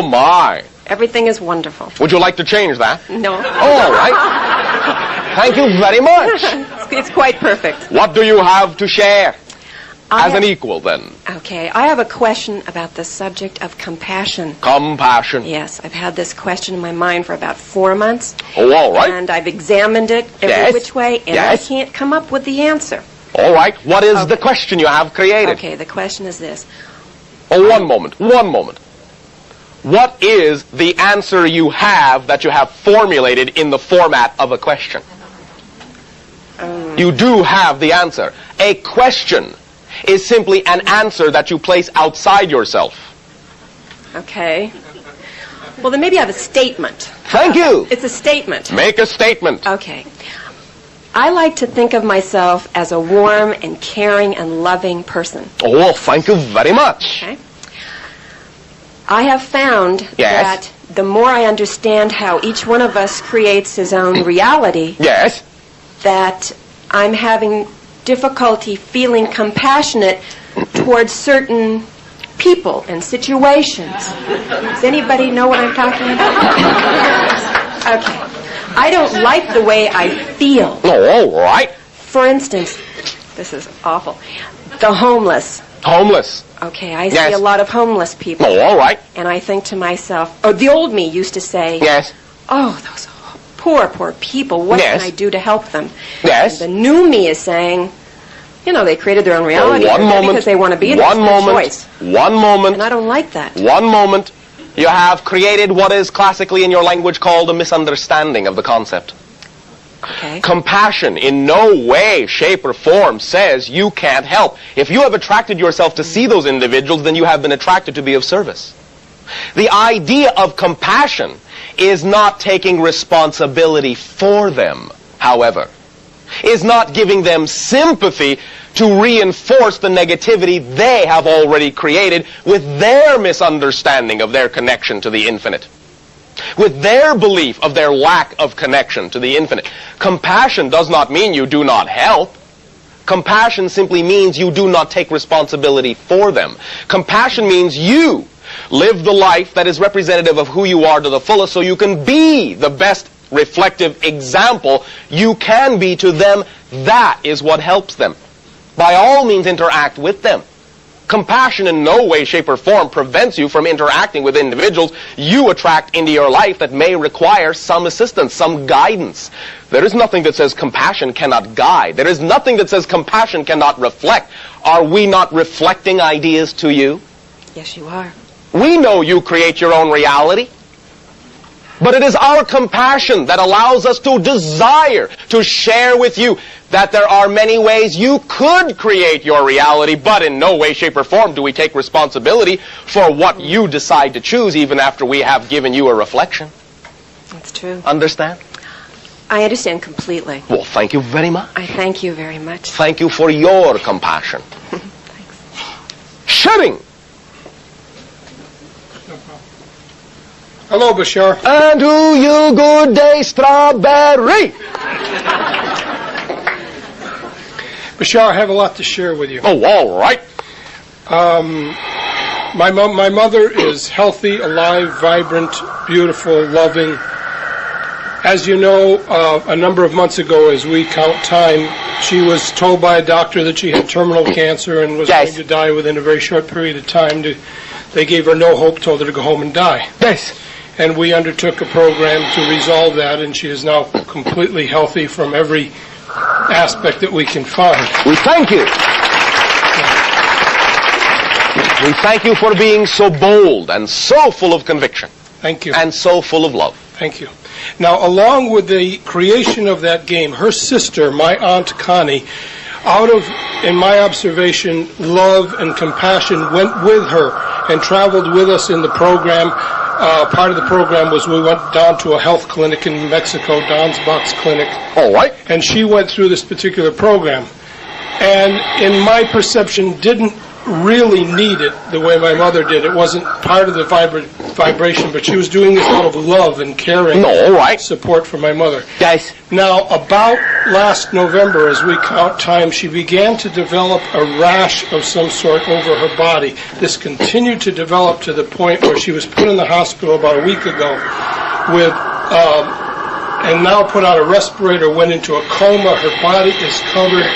my. Everything is wonderful. Would you like to change that? No. All right. Thank you very much. It's quite perfect. What do you have to share? As an equal, then. Okay, I have a question about the subject of compassion. Compassion. Yes, I've had this question in my mind for about 4 months. Oh, all right. And I've examined it every which way, and I can't come up with the answer. All right. What is the question you have created? Okay, the question is this. Oh, one moment. What is the answer you have that you have formulated in the format of a question? You do have the answer. A question is simply an answer that you place outside yourself. Okay. Well, then maybe I have a statement. Thank you. It's a statement. Make a statement. Okay. I like to think of myself as a warm and caring and loving person. Oh, thank you very much. Okay. I have found that the more I understand how each one of us creates his own reality, that I'm having difficulty feeling compassionate towards certain people and situations. Does anybody know what I'm talking about? Okay. I don't like the way I feel. Oh, all right. For instance, this is awful. The homeless. Homeless. Okay, I see a lot of homeless people. Oh, all right. And I think to myself, the old me used to say, oh, those poor people, what can I do to help them? And the new me is saying, they created their own reality because they want to be there. One moment. And I don't like that. One moment. You have created what is classically in your language called a misunderstanding of the concept. Okay. Compassion in no way, shape, or form says you can't help. If you have attracted yourself to see those individuals, then you have been attracted to be of service. The idea of compassion is not taking responsibility for them, however, is not giving them sympathy to reinforce the negativity they have already created with their misunderstanding of their connection to the infinite, with their belief of their lack of connection to the infinite. Compassion does not mean you do not help. Compassion simply means you do not take responsibility for them. Compassion means you live the life that is representative of who you are to the fullest so you can be the best reflective example you can be to them. That is what helps them. By all means, interact with them. Compassion in no way, shape, or form prevents you from interacting with individuals you attract into your life that may require some assistance, some guidance. There is nothing that says compassion cannot guide. There is nothing that says compassion cannot reflect. Are we not reflecting ideas to you? Yes, you are. We know you create your own reality. But it is our compassion that allows us to desire to share with you that there are many ways you could create your reality, but in no way, shape, or form do we take responsibility for what you decide to choose, even after we have given you a reflection. That's true. Understand? I understand completely. Well, thank you very much. I thank you very much. Thank you for your compassion. Thanks. Shitting! Hello, Bashar. And to you, good day, Strawberry. Bashar, I have a lot to share with you. Oh, all right. My mother is healthy, alive, vibrant, beautiful, loving. As you know, a number of months ago, as we count time, she was told by a doctor that she had terminal cancer and was going to die within a very short period of time. They gave her no hope, told her to go home and die. Yes. And we undertook a program to resolve that, and she is now completely healthy from every aspect that we can find. We thank you. We thank you for being so bold and so full of conviction. Thank you. And so full of love. Thank you. Now, along with the creation of that game, her sister, my Aunt Connie, out of, in my observation, love and compassion, went with her and traveled with us in the program. Part of the program was we went down to a health clinic in Mexico, Don's Box Clinic. All right. And she went through this particular program. And in my perception, didn't really need it the way my mother did. It wasn't part of the vibration, but she was doing this out of love and caring, support for my mother. Yes. Now, about last November, as we count time, she began to develop a rash of some sort over her body. This continued to develop to the point where she was put in the hospital about a week ago with, and now put on a respirator, went into a coma. Her body is covered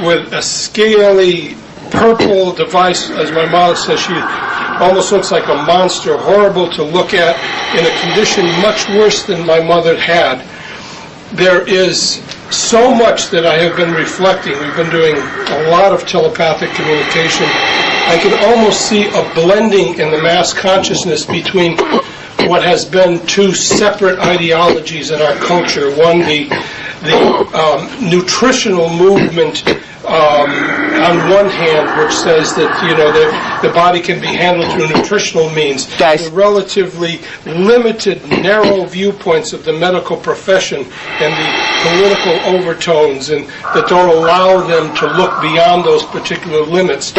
with a scaly purple device, as my mom says. She almost looks like a monster, horrible to look at, in a condition much worse than my mother had. There is so much that I have been reflecting. We've been doing a lot of telepathic communication. I can almost see a blending in the mass consciousness between what has been two separate ideologies in our culture. One, the nutritional movement on one hand, which says that the body can be handled through nutritional means. The relatively limited, narrow viewpoints of the medical profession and the political overtones, and that don't allow them to look beyond those particular limits.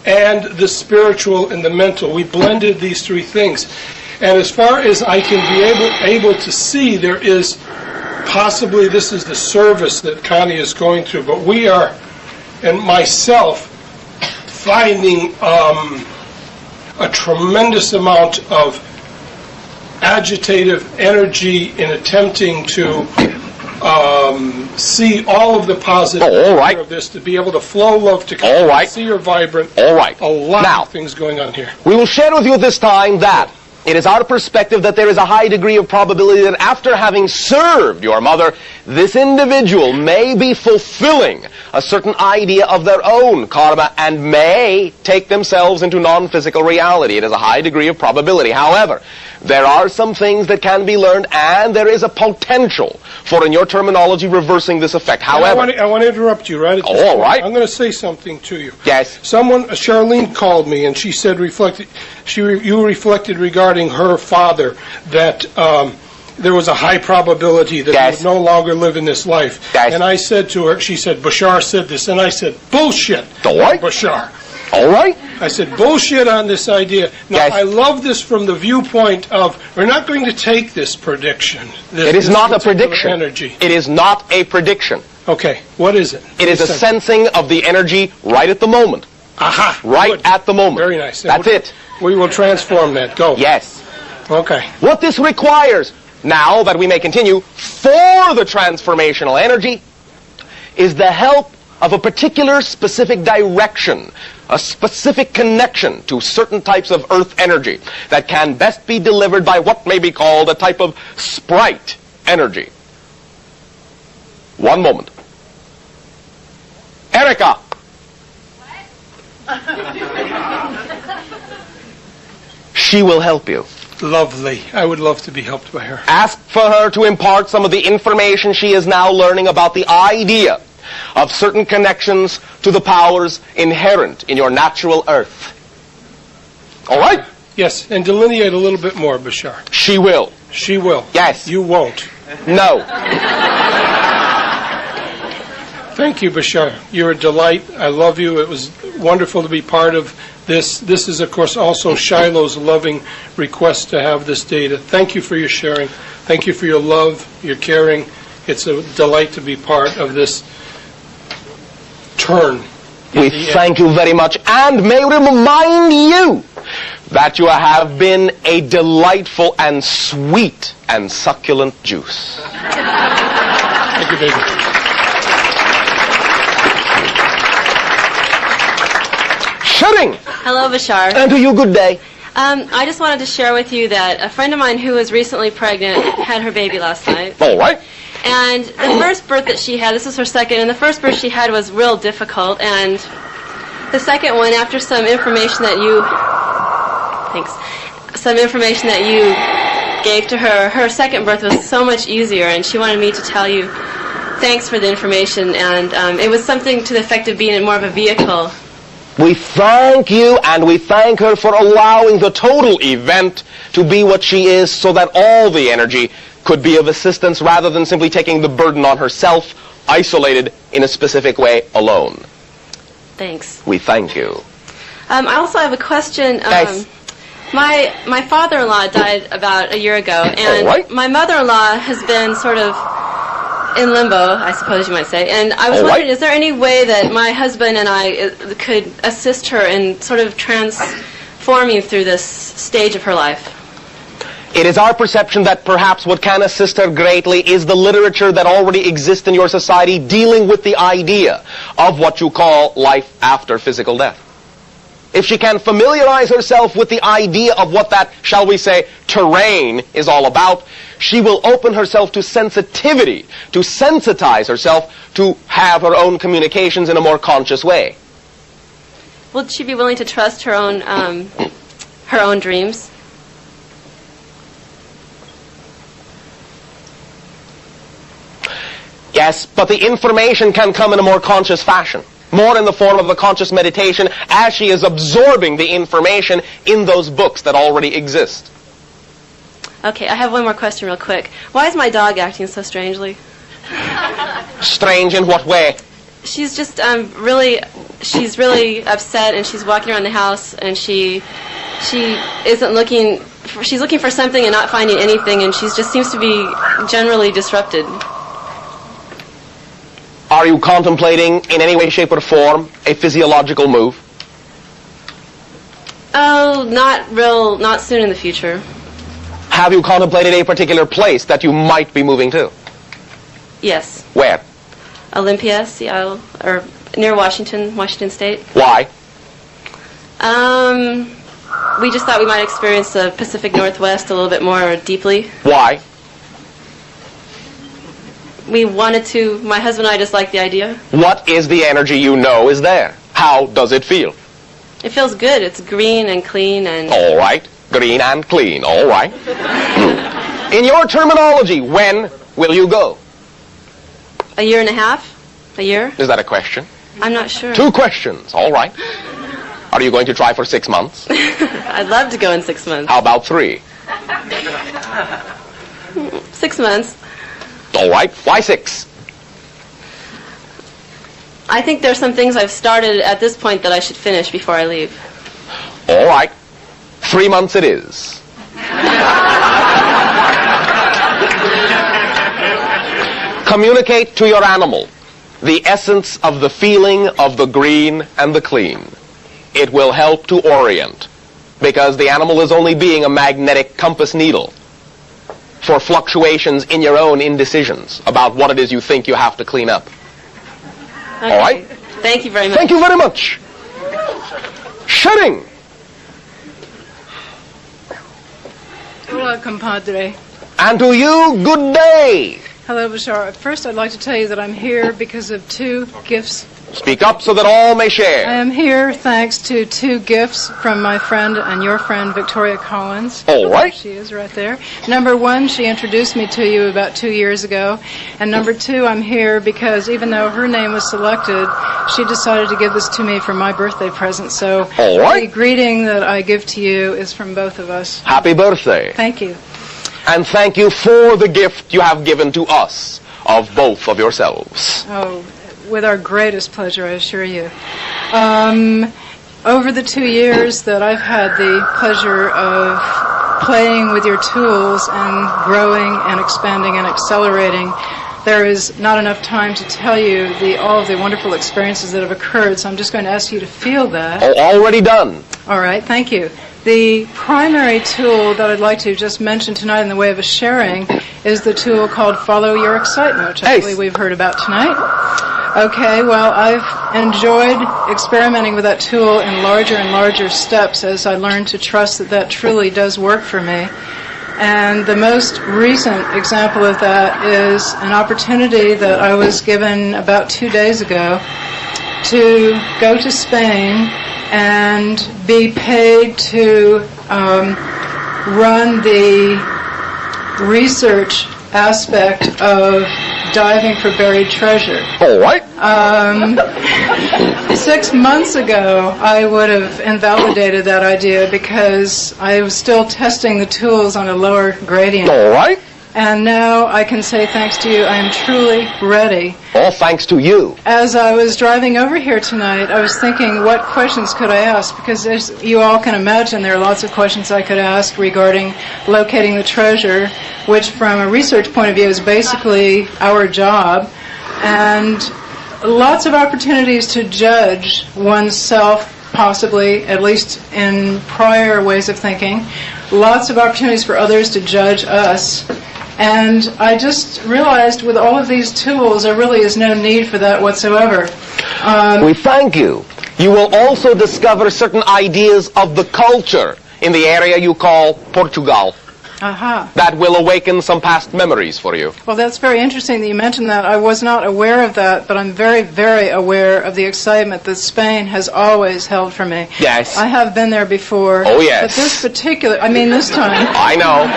And the spiritual and the mental. We blended these three things. And as far as I can be able to see, there is possibly, this is the service that Connie is going through, but we are, and myself, finding a tremendous amount of agitative energy in attempting to see all of the positive of this, to be able to flow love, to see you're vibrant. A lot of things going on here. We will share with you at this time that it is our perspective that there is a high degree of probability that after having served your mother, this individual may be fulfilling a certain idea of their own karma and may take themselves into non-physical reality. It is a high degree of probability. However, there are some things that can be learned, and there is a potential for, in your terminology, reversing this effect. However, I want to interrupt you right at this point. I'm going to say something to you. Yes. Charlene called me, and she said you reflected regarding her father that there was a high probability that he would no longer live in this life. And I said to her, she said, Bashar said this, and I said, bullshit, Bashar. I said, bullshit on this idea. Now, I love this from the viewpoint of, we're not going to take this prediction. It is not a prediction. Energy. It is not a prediction. Okay, what is it? It is a sensing of the energy right at the moment. Aha. Right at the moment. Very nice. That's it. We will transform that. Go. Yes. Okay. What this requires, now that we may continue, for the transformational energy, is the help of a particular specific direction, a specific connection to certain types of earth energy that can best be delivered by what may be called a type of sprite energy. One moment. Erica! She will help you. Lovely. I would love to be helped by her. Ask for her to impart some of the information she is now learning about the idea of certain connections to the powers inherent in your natural earth. All right? Yes, and delineate a little bit more, Bashar. She will. She will. Yes. You won't. No. Thank you, Bashar. You're a delight. I love you. It was wonderful to be part of this. This is, of course, also Shiloh's loving request to have this data. Thank you for your sharing. Thank you for your love, your caring. It's a delight to be part of this turn. We thank you very much, and may we remind you that you have been a delightful and sweet and succulent juice. Thank you, baby. Shutting. Hello, Bashar. And to you, good day. I just wanted to share with you that a friend of mine who was recently pregnant had her baby last night. All right. And the first birth that she had, this was her second, and the first birth she had was real difficult. And the second one, after some information that you gave to her, her second birth was so much easier, and she wanted me to tell you thanks for the information. And it was something to the effect of being more of a vehicle. We thank you, and we thank her for allowing the total event to be what she is, so that all the energy could be of assistance rather than simply taking the burden on herself, isolated in a specific way alone. Thanks. We thank you. I also have a question. Yes. My father-in-law died about a year ago, and my mother-in-law has been sort of in limbo, I suppose you might say. And I was wondering, is there any way that my husband and I could assist her in sort of transforming through this stage of her life? It is our perception that perhaps what can assist her greatly is the literature that already exists in your society dealing with the idea of what you call life after physical death. If she can familiarize herself with the idea of what that, shall we say, terrain is all about, she will open herself to sensitivity, to sensitize herself to have her own communications in a more conscious way. Would she be willing to trust her own dreams? Yes, but the information can come in a more conscious fashion, more in the form of a conscious meditation as she is absorbing the information in those books that already exist. Okay, I have one more question real quick. Why is my dog acting so strangely? Strange in what way? She's just she's really upset, and she's walking around the house, and she isn't looking, she's looking for something and not finding anything, and she just seems to be generally disrupted. Are you contemplating in any way, shape, or form a physiological move? Oh, not soon in the future. Have you contemplated a particular place that you might be moving to? Yes. Where? Olympia, Seattle, or near Washington State. Why? We just thought we might experience the Pacific Northwest a little bit more deeply. Why? We wanted to, my husband and I just like the idea. What is the energy you know is there? How does it feel? It feels good. It's green and clean and... All right. Green and clean. All right. In your terminology, when will you go? A year and a half? A year? Is that a question? I'm not sure. 2 questions. All right. Are you going to try for 6 months? I'd love to go in 6 months. How about 3? 6 months. All right. Why 6? I think there's some things I've started at this point that I should finish before I leave. All right. 3 months it is. Communicate to your animal the essence of the feeling of the green and the clean. It will help to orient, because the animal is only being a magnetic compass needle for fluctuations in your own indecisions about what it is you think you have to clean up. Okay. All right? Thank you very much. Thank you very much. Shedding. Hola, compadre. And to you, good day. Hello, Bashar. First, I'd like to tell you that I'm here because of 2 gifts. Speak up so that all may share. I am here thanks to 2 gifts from my friend and your friend, Victoria Collins. All right. She is right there. Number 1, she introduced me to you about 2 years ago. And number 2, I'm here because even though her name was selected, she decided to give this to me for my birthday present. So all right. The greeting that I give to you is from both of us. Happy birthday. Thank you. And thank you for the gift you have given to us of both of yourselves. Oh, with our greatest pleasure, I assure you. Over the 2 years that I've had the pleasure of playing with your tools and growing and expanding and accelerating, there is not enough time to tell you all of the wonderful experiences that have occurred, so I'm just going to ask you to feel that. Oh, already done. All right, thank you. The primary tool that I'd like to just mention tonight in the way of a sharing is the tool called Follow Your Excitement, which I believe we've heard about tonight. Okay, well, I've enjoyed experimenting with that tool in larger and larger steps as I learned to trust that that truly does work for me. And the most recent example of that is an opportunity that I was given about 2 days ago to go to Spain and be paid to run the research aspect of diving for buried treasure. All right. 6 months ago, I would have invalidated that idea because I was still testing the tools on a lower gradient. All right. And now I can say thanks to you, I am truly ready. All thanks to you. As I was driving over here tonight, I was thinking, what questions could I ask? Because as you all can imagine, there are lots of questions I could ask regarding locating the treasure, which from a research point of view is basically our job. And lots of opportunities to judge oneself, possibly, at least in prior ways of thinking. Lots of opportunities for others to judge us. And I just realized with all of these tools, there really is no need for that whatsoever. We thank you. You will also discover certain ideas of the culture in the area you call Portugal. That will awaken some past memories for you. Well, that's very interesting that you mentioned that. I was not aware of that, but I'm very, very aware of the excitement that Spain has always held for me. Yes. I have been there before. Oh, yes. But this particular, this time. I know.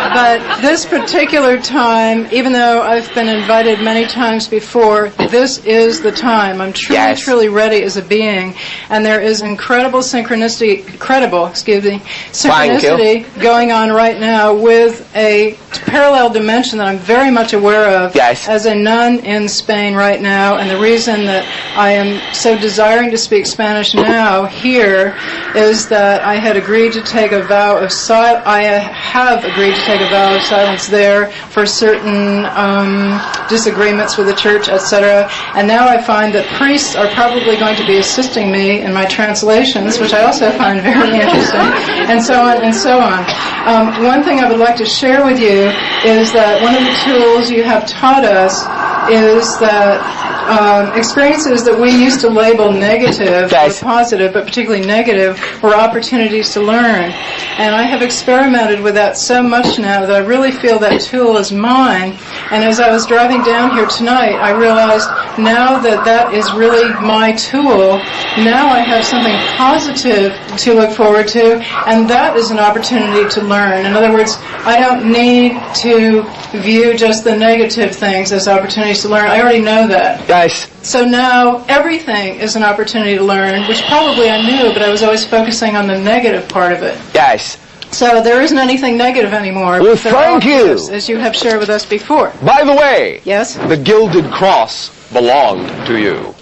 But this particular time, even though I've been invited many times before, this is the time. I'm truly, truly ready as a being. And there is incredible synchronicity going on right now with a parallel dimension that I'm very much aware of as a nun in Spain right now. And the reason that I am so desiring to speak Spanish now here is that I had agreed to take a vow of silence. I have agreed to take a vow of silence there for certain disagreements with the church, etc. And now I find that priests are probably going to be assisting me in my translations, which I also find very interesting, and so on and so on. One thing I would like to share with you is that one of the tools you have taught us is that experiences that we used to label negative or positive, but particularly negative, were opportunities to learn. And I have experimented with that so much now that I really feel that tool is mine. And as I was driving down here tonight, I realized now that that is really my tool, now I have something positive to look forward to, and that is an opportunity to learn. In other words, I don't need to view just the negative things as opportunities to learn. I already know that. So now everything is an opportunity to learn, which probably I knew, but I was always focusing on the negative part of it. So there isn't anything negative anymore. Well, thank you. As you have shared with us before. By the way, yes? The Gilded Cross belonged to you.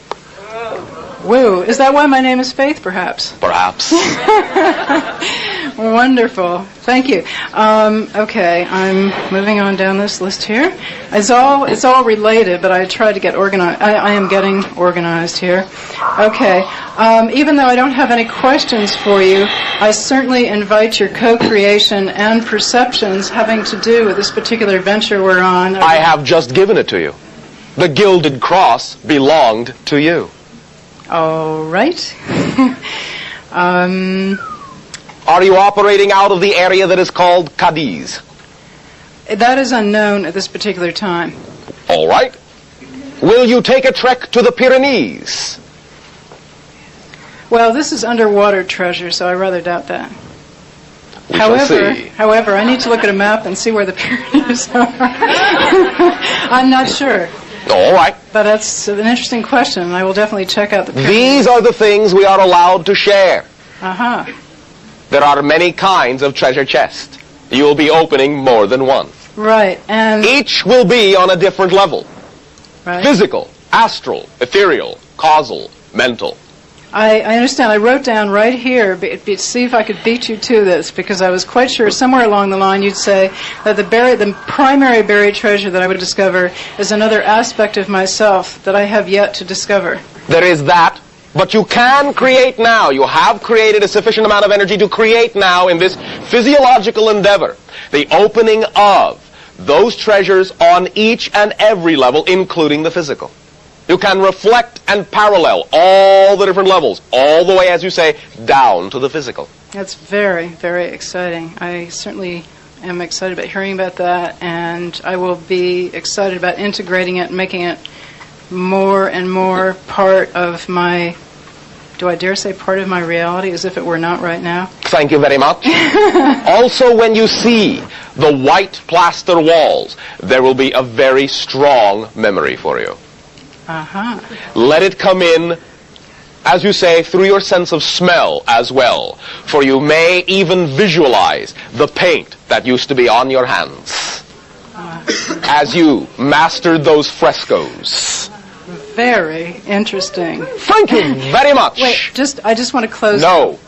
Woo. Is that why my name is Faith, perhaps? Perhaps. Wonderful. Thank you. Okay, I'm moving on down this list here. It's all related, but I tried to get organized. I am getting organized here. Okay. Even though I don't have any questions for you, I certainly invite your co-creation and perceptions having to do with this particular venture we're on. I have just given it to you. The Gilded Cross belonged to you. All right. Are you operating out of the area that is called Cadiz? That is unknown at this particular time. All right. Will you take a trek to the Pyrenees? Well, this is underwater treasure, so I rather doubt that. We shall see. However, I need to look at a map and see where the Pyrenees are. I'm not sure. All right. But that's an interesting question, and I will definitely check out the Pyrenees. These are the things we are allowed to share. Uh-huh. There are many kinds of treasure chests. You will be opening more than one. Right, and... Each will be on a different level. Right. Physical, astral, ethereal, causal, mental. I understand. I wrote down right here, see if I could beat you to this, because I was quite sure somewhere along the line you'd say that the primary buried treasure that I would discover is another aspect of myself that I have yet to discover. There is that, but you can create now. You have created a sufficient amount of energy to create now in this physiological endeavor the opening of those treasures on each and every level, including the physical. You can reflect and parallel all the different levels, all the way, as you say, down to the physical. That's very, very exciting. I certainly am excited about hearing about that, and I will be excited about integrating it and making it more and more part of my, do I dare say part of my reality, as if it were not right now? Thank you very much. Also, when you see the white plaster walls, there will be a very strong memory for you. Uh-huh. Let it come in, as you say, through your sense of smell as well. For you may even visualize the paint that used to be on your hands. as you mastered those frescoes. Very interesting. Thank you very much. Wait, I just want to close. No.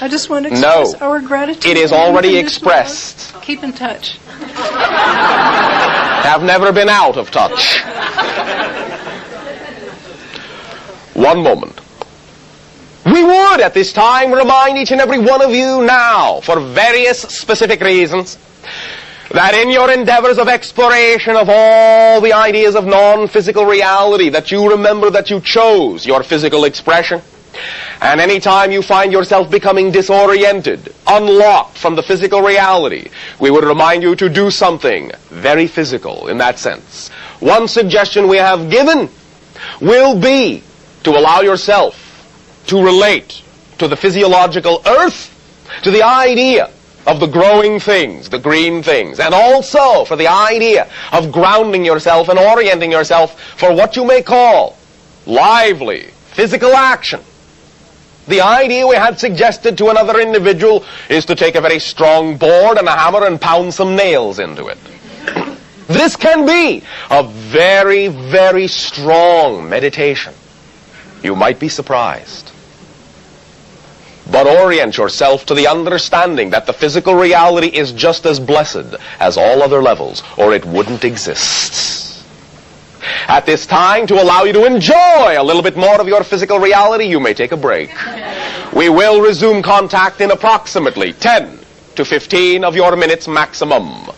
I just want to express our gratitude. It is already expressed. Keep in touch. Have never been out of touch. One moment. We would, at this time, remind each and every one of you now, for various specific reasons, that in your endeavors of exploration of all the ideas of non-physical reality, that you remember that you chose your physical expression. And any time you find yourself becoming disoriented, unlocked from the physical reality, we would remind you to do something very physical in that sense. One suggestion we have given will be to allow yourself to relate to the physiological earth, to the idea of the growing things, the green things, and also for the idea of grounding yourself and orienting yourself for what you may call lively physical action. The idea we had suggested to another individual is to take a very strong board and a hammer and pound some nails into it. This can be a very, very strong meditation. You might be surprised. But orient yourself to the understanding that the physical reality is just as blessed as all other levels, or it wouldn't exist. At this time, to allow you to enjoy a little bit more of your physical reality, you may take a break. We will resume contact in approximately 10 to 15 of your minutes maximum.